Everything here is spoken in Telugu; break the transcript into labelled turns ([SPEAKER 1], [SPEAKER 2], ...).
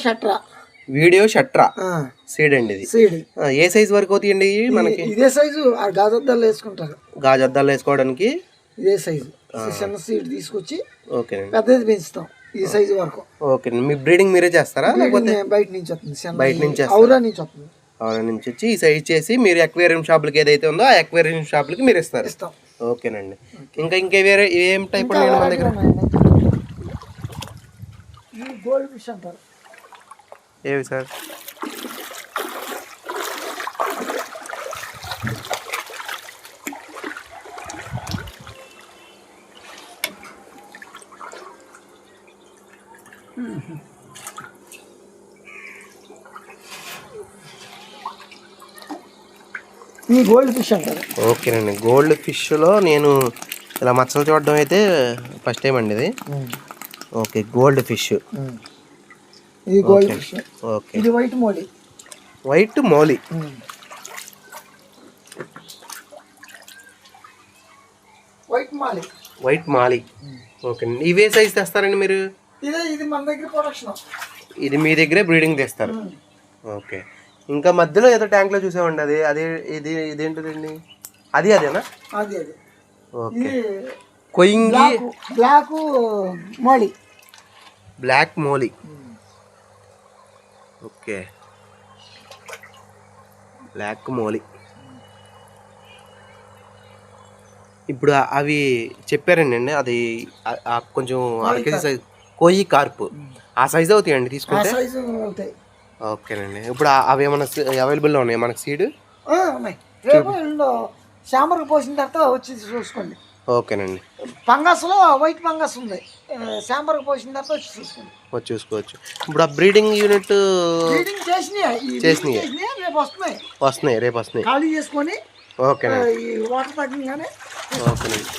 [SPEAKER 1] షట్రా
[SPEAKER 2] వీడియో షట్రా సీడ్ అండి ఇది.
[SPEAKER 1] సీడ్
[SPEAKER 2] ఏ సైజ్ వరకు అవుతాయండి మనకి?
[SPEAKER 1] ఇదే సైజు గాజద్దాలు వేసుకుంటారు.
[SPEAKER 2] గాజద్దాలు వేసుకోవడానికి
[SPEAKER 1] ఇదే సైజు. చిన్న సీడ్ తీసుకొచ్చి
[SPEAKER 2] ఓకే
[SPEAKER 1] పెద్దది పెంచుతాం ఈ సైజు వరకు.
[SPEAKER 2] ఓకే. మీ బ్రీడింగ్ మీరే చేస్తారా లేకపోతే
[SPEAKER 1] బయట నుంచి వస్తుంది?
[SPEAKER 2] బయట నుంచి
[SPEAKER 1] ఔరా నుంచి వస్తుంది.
[SPEAKER 2] ఔరా నుంచి వచ్చి ఈ సైజ్ చేసి మీరు అక్వేరియం షాపులకి ఏదైతే ఉందో ఆ అక్వేరియం షాపులకి మీరు ఇస్తారు. ఓకేనండి. ఇంకా వేరే ఏం టైప్ ఉన్నాయండి మన దగ్గర?
[SPEAKER 1] గోల్డ్ ఫిష్ అంటారు.
[SPEAKER 2] ఏవి సార్?
[SPEAKER 1] గోల్డ్ ఫిష్ అంటారు.
[SPEAKER 2] ఓకేనండి. గోల్డ్ ఫిష్లో నేను ఇలా మచ్చలు చూడడం అయితే ఫస్ట్ టైం అండి ఇది. Okay, goldfish.
[SPEAKER 1] ఇది గోల్డ్ ఫిష్.
[SPEAKER 2] ఓకే.
[SPEAKER 1] ఇది white molly.
[SPEAKER 2] White molly.
[SPEAKER 1] White molly.
[SPEAKER 2] White molly. Okay. ఇవే సైజ్ తెస్తారండి మీరు?
[SPEAKER 1] ఇది మన దగ్గర ప్రొడక్షన్.
[SPEAKER 2] ఇది మీ దగ్గరే బ్రీడింగ్ తెస్తారు. ఓకే. ఇంకా మధ్యలో ఏదో ట్యాంక్లో చూసామండి, అదే ఇదేంటిదండి? అదేనా?
[SPEAKER 1] అది
[SPEAKER 2] ఓకే. కొయింగి
[SPEAKER 1] black molly.
[SPEAKER 2] Black molly. Okay, black molly. ఇప్పుడు అవి చెప్పారండి, అది కొంచెం అరకేజీ సైజ్ కొయ్యి కార్పు ఆ సైజ్ అవుతాయండి తీసుకుంటే? ఓకేనండి. ఇప్పుడు అవి ఏమన్నా అవైలబుల్లో ఉన్నాయి మనకి సీడ్?
[SPEAKER 1] శాంబర్కి పోసిన తర్వాత వచ్చి చూసుకోండి.
[SPEAKER 2] ఓకేనండి.
[SPEAKER 1] ఫంగస్లో వైట్ ఫంగస్ ఉంది, శాంబర్కి పోసిన తర్వాత వచ్చి చూసుకోండి.
[SPEAKER 2] చూసుకోవచ్చు. ఇప్పుడు ఆ బ్రీడింగ్ యూనిట్
[SPEAKER 1] చేసినాయి రేపు వస్తున్నాయి.
[SPEAKER 2] రేపు వస్తున్నాయి.
[SPEAKER 1] ఖాళీ చేసుకొని
[SPEAKER 2] ఓకేనండి.
[SPEAKER 1] ఈ వాటర్ తగ్గగానే
[SPEAKER 2] ఓకేనండి.